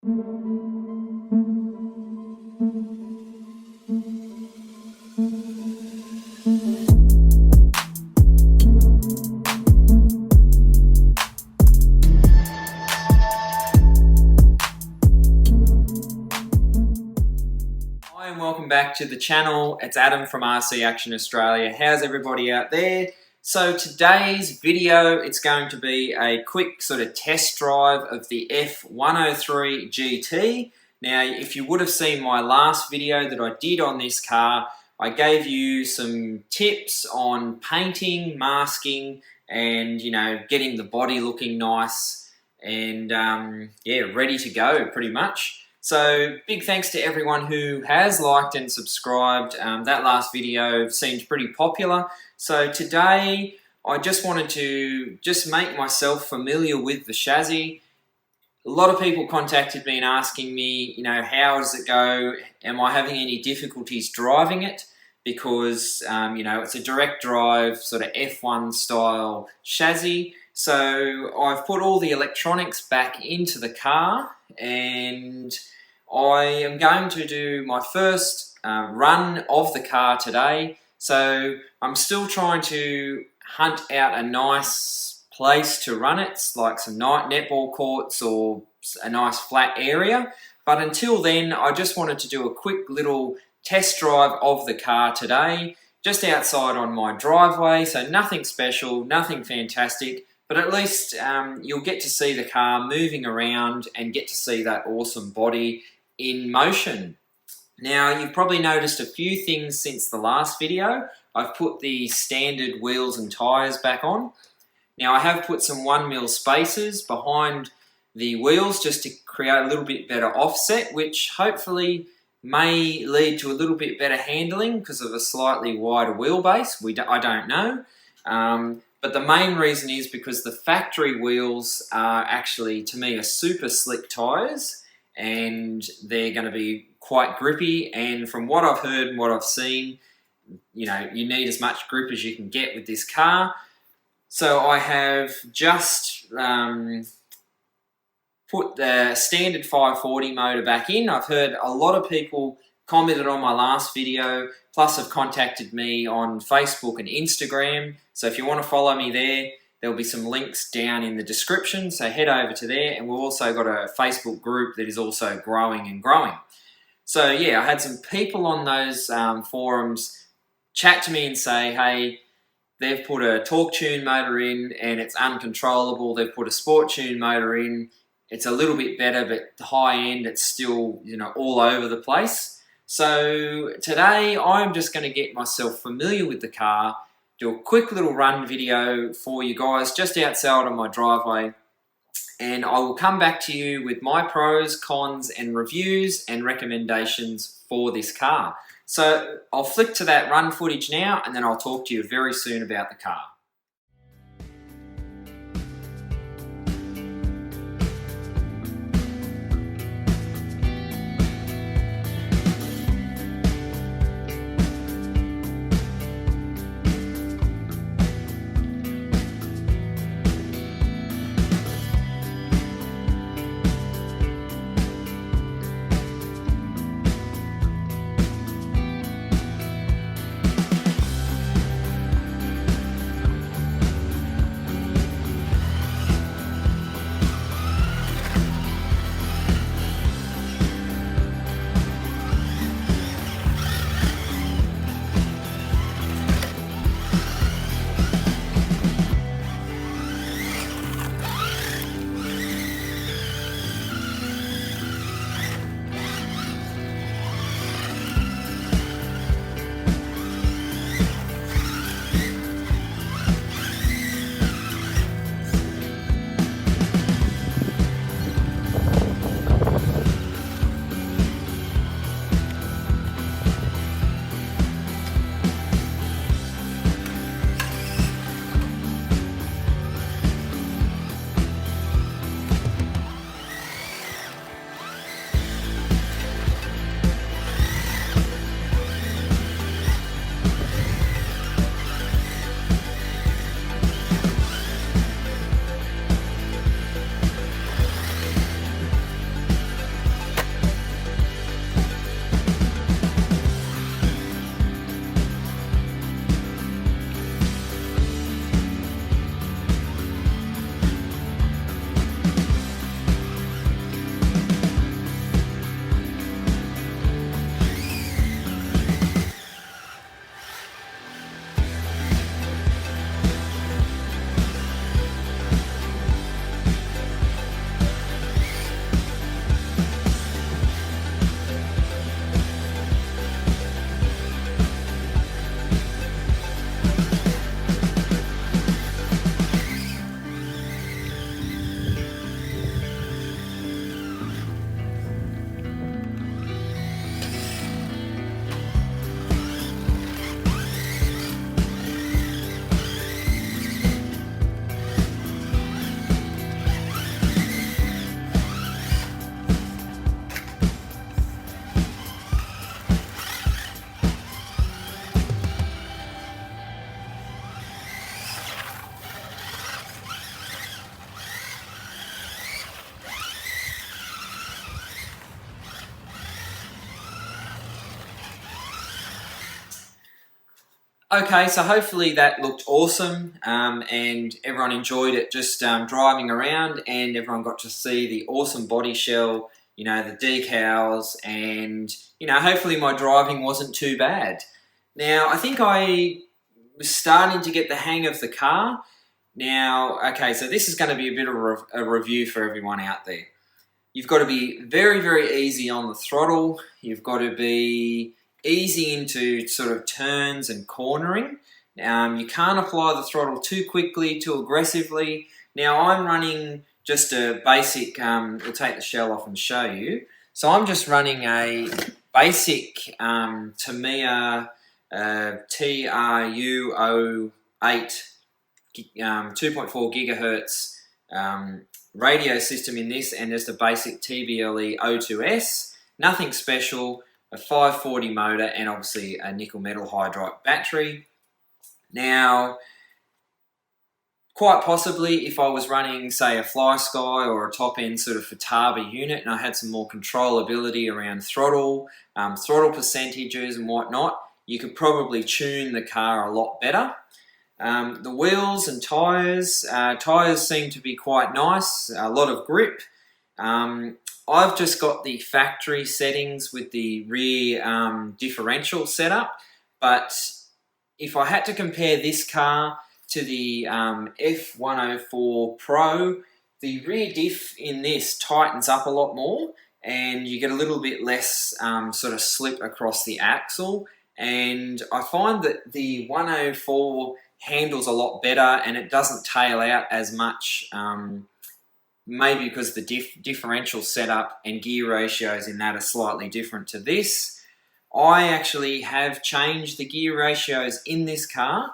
Hi and welcome back to the channel. It's Adam from RC Action Australia. How's everybody out there? So today's video, it's going to be a quick sort of test drive of the F103 GT. Now, if you would have seen my last video that I did on this car, I gave you some tips on painting, masking, and getting the body looking nice and yeah, ready to go pretty much. So big thanks to everyone who has liked and subscribed. That last video seemed pretty popular. So today I just wanted to make myself familiar with the chassis. A lot of people contacted me and asking me, how does it go? Am I having any difficulties driving it? Because, it's a direct drive sort of F1 style chassis. So I've put all the electronics back into the car and I am going to do my first run of the car today. So I'm still trying to hunt out a nice place to run it, like some netball courts or a nice flat area. But until then, I just wanted to do a quick little test drive of the car today, just outside on my driveway. So nothing special, nothing fantastic, but at least you'll get to see the car moving around and get to see that awesome body in motion. Now, you've probably noticed a few things since the last video. I've put the standard wheels and tyres back on. Now, I have put some 1mm spacers behind the wheels just to create a little bit better offset, which hopefully may lead to a little bit better handling because of a slightly wider wheelbase. I don't know. But the main reason is because the factory wheels are actually, to me, are super slick tyres, and they're going to be quite grippy. And from what I've heard and what I've seen, you need as much grip as you can get with this car. So I have just put the standard 540 motor back in. I've heard a lot of people commented on my last video, plus have contacted me on Facebook and Instagram. So if you want to follow me there, there'll be some links down in the description, so head over to there, and we've also got a Facebook group that is also growing and growing. So yeah, I had some people on those forums chat to me and say, hey, they've put a torque tune motor in and it's uncontrollable. They've put a sport tune motor in. It's a little bit better, but the high end, it's still all over the place. So today I'm just going to get myself familiar with the car, do a quick little run video for you guys just outside on my driveway, and I will come back to you with my pros, cons and reviews and recommendations for this car. So I'll flick to that run footage now, and then I'll talk to you very soon about the car. Okay, so hopefully that looked awesome, and everyone enjoyed it just driving around, and everyone got to see the awesome body shell, you know, the decals, and, you know, hopefully my driving wasn't too bad. Now, I think I was starting to get the hang of the car. Now, okay, so this is going to be a bit of a review for everyone out there. You've got to be very, very easy on the throttle. You've got to be easy into sort of turns and cornering. You can't apply the throttle too quickly, too aggressively. Now I'm running just a basic, we'll take the shell off and show you. So I'm just running a basic Tamiya TRU08 2.4 gigahertz radio system in this, and just a basic TBLE O2S, nothing special, a 540 motor, and obviously a nickel metal hydride battery. Now, quite possibly if I was running, say, a FlySky or a top-end sort of Futaba unit, and I had some more controllability around throttle, throttle percentages and whatnot, you could probably tune the car a lot better. The wheels and tyres seem to be quite nice, a lot of grip. I've just got the factory settings with the rear differential setup, but if I had to compare this car to the F104 Pro, the rear diff in this tightens up a lot more, and you get a little bit less sort of slip across the axle, and I find that the 104 handles a lot better and it doesn't tail out as much, maybe because the differential setup and gear ratios in that are slightly different to this. I actually have changed the gear ratios in this car.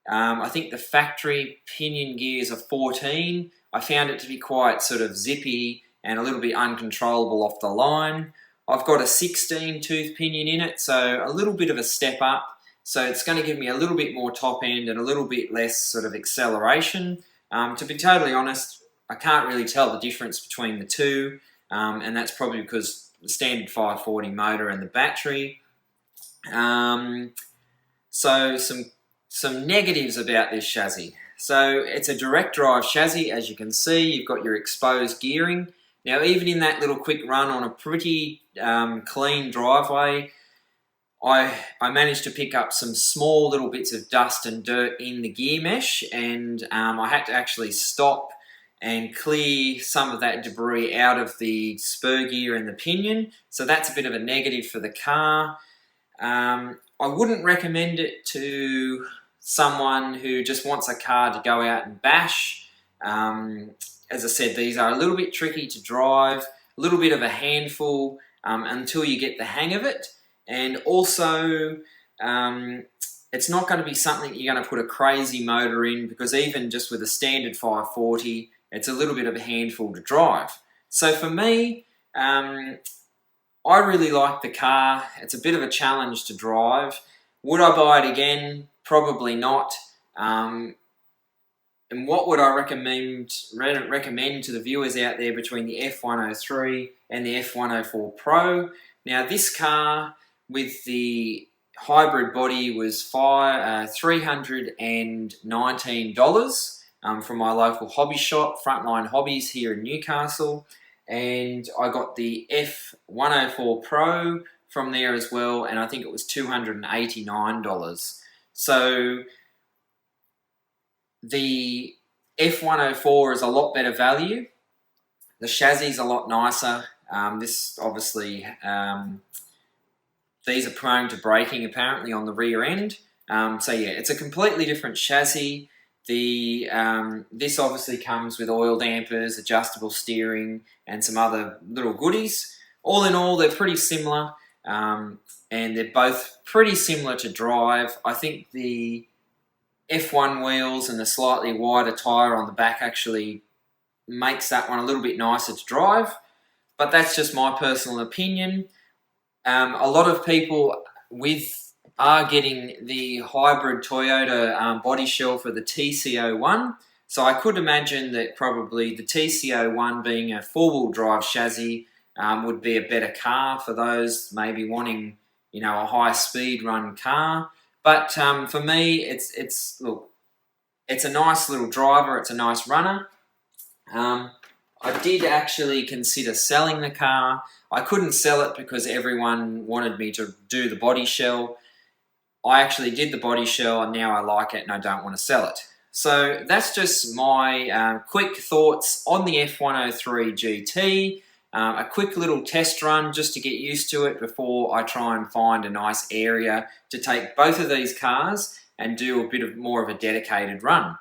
I think the factory pinion gears are 14. I found it to be quite sort of zippy and a little bit uncontrollable off the line. I've got a 16 tooth pinion in it, so a little bit of a step up. So it's going to give me a little bit more top end and a little bit less sort of acceleration. To be totally honest, I can't really tell the difference between the two, and that's probably because the standard 540 motor and the battery. So some negatives about this chassis. So it's a direct drive chassis, as you can see. You've got your exposed gearing. Now, even in that little quick run on a pretty clean driveway, I managed to pick up some small little bits of dust and dirt in the gear mesh, and I had to actually stop and clear some of that debris out of the spur gear and the pinion. So that's a bit of a negative for the car. I wouldn't recommend it to someone who just wants a car to go out and bash. As I said, these are a little bit tricky to drive, a little bit of a handful until you get the hang of it. And also, it's not going to be something that you're going to put a crazy motor in, because even just with a standard 540, it's a little bit of a handful to drive. So for me, I really like the car. It's a bit of a challenge to drive. Would I buy it again? Probably not. And what would I recommend to the viewers out there between the F103 and the F104 Pro? Now, this car with the hybrid body was $319 from my local hobby shop, Frontline Hobbies here in Newcastle. And I got the F104 Pro from there as well, and I think it was $289. So the F104 is a lot better value. The chassis is a lot nicer. This obviously, these are prone to braking apparently on the rear end. So yeah, it's a completely different chassis. This obviously comes with oil dampers, adjustable steering, and some other little goodies. All in all, they're pretty similar, and they're both pretty similar to drive. I think the F1 wheels and the slightly wider tyre on the back actually makes that one a little bit nicer to drive, but that's just my personal opinion. A lot of people are getting the hybrid Toyota body shell for the TC01, so I could imagine that probably the TC01, being a four-wheel drive chassis, would be a better car for those maybe wanting, you know, a high speed run car. But for me, it's a nice little driver. It's a nice runner. I did actually consider selling the car. I couldn't sell it because everyone wanted me to do the body shell. I actually did the body shell and now I like it and I don't want to sell it. So that's just my quick thoughts on the F103 GT. A quick little test run just to get used to it before I try and find a nice area to take both of these cars and do a bit more of a dedicated run.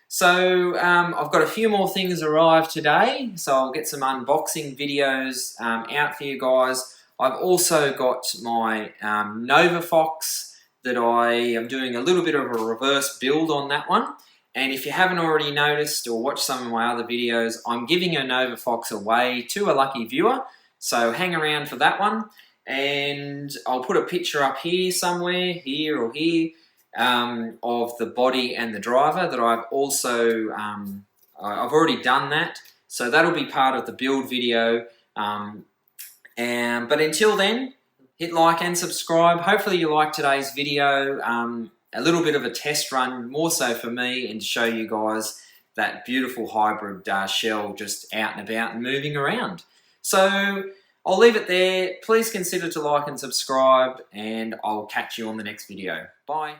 So I've got a few more things arrived today, so I'll get some unboxing videos out for you guys. I've also got my Nova Fox that I am doing a little bit of a reverse build on that one. And if you haven't already noticed or watched some of my other videos, I'm giving a Nova Fox away to a lucky viewer. So hang around for that one. And I'll put a picture up here somewhere, here or here, of the body and the driver that I've also, I've already done that. So that'll be part of the build video. But until then, hit like and subscribe. Hopefully you liked today's video. A little bit of a test run, more so for me, and to show you guys that beautiful hybrid shell just out and about and moving around. So I'll leave it there. Please consider to like and subscribe, and I'll catch you on the next video. Bye.